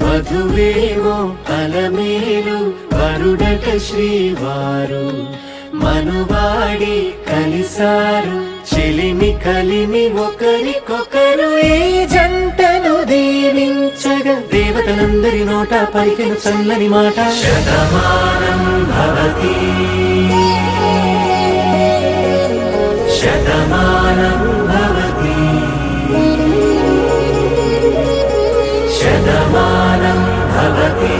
వధువేమో అలమేలు వరుడట శ్రీవారు మనువాడి కలిసారు చెలిమి కలిమి ఒకరికొకరు ఈ జంటను దీవించగా దేవతలందరి నోట పలికిన చల్లని మాట శతమానం భవతి శతమానం భవతి శతమానం భవతి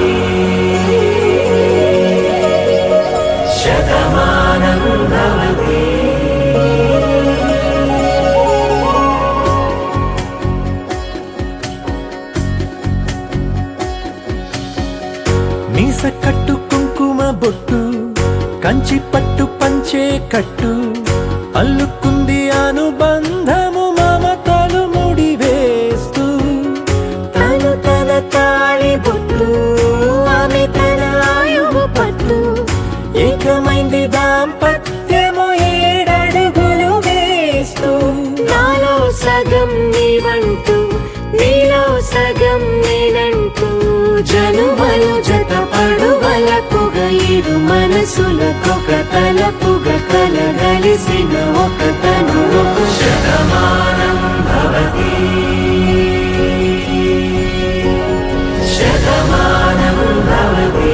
శతమానం భవతి. మీస కట్టు కుంకుమ బొట్టు కంచి పట్టు పంచే కట్టు అల్లుకుంది అనుబంధము మమతలు ముడివేస్తూ తను తన తాళి బొట్టు ఆమె తన ఆయువు పట్టు ఏకమైంది దాంపత్యము 7 అడుగులు వేస్తూ నాలో సగం నీవంటూ నీలో సగం నేనంటూ జనుమలు జత పడువలపుగ ఇరు మనసులకొక తలపుగ కలగలిసిన ఒక తను శతమానం భవతి శతమానం భవతి.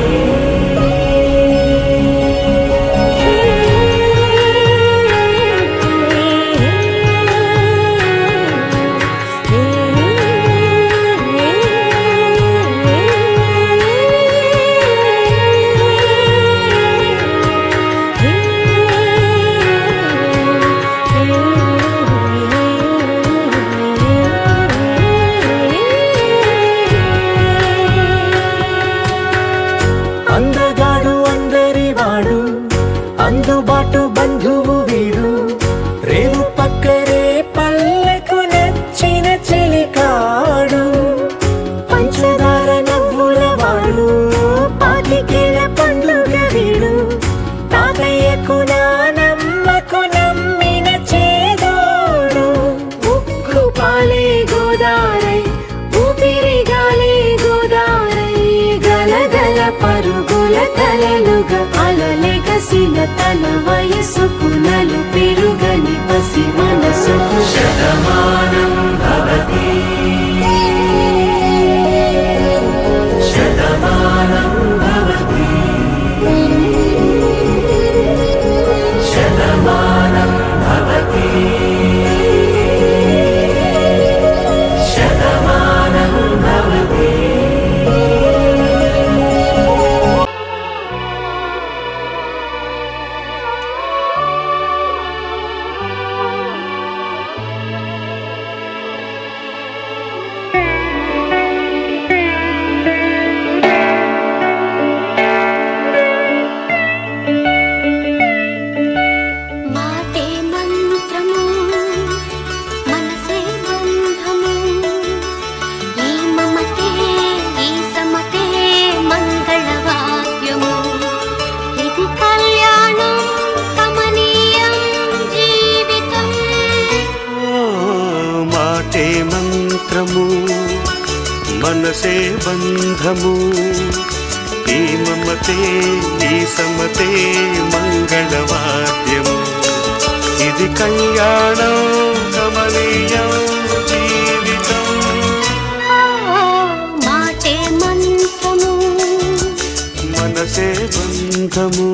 అందగాడు అందరివాడు అందుబాటు బంధువు వీడు రేవు పక్కరే పల్లెకు నచ్చిన చెలికాడు పంచదార నవ్వుల వాడు పాతికేల పండుగ వీడు తాతయ్యకు నానమ్మకు నమ్మిన చేదోడు ఉక్కు పాలే గోదారై ఊపిరిగాలే గోదారై గలగల పరుగుల తలలుగా అలలెగసిన తన వయసుకు నలు పెరుగని పసి మనసుకు శతమానం భవతి శతమానం భవతి శతమానం భవతి శతమానం భవతి. మాటే మంత్రము మనసే బంధము ఈ మమతే ఈ సమతే మంగళవాద్యము ఇది కళ్యాణం కమనీయం జీవితం. మాటే మంత్రము మనసే బంధము ఈ మమతే ఈ సమతే మంగళవాద్యము ఇది కళ్యాణం కమనీయం జీవితం. మాటే మంత్రము మనసే బంధము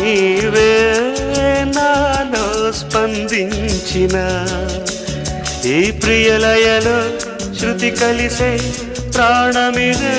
నీవే నాలో స్పందించిన ఈ ప్రియలయలో శృతి కలిసే ప్రాణమిదే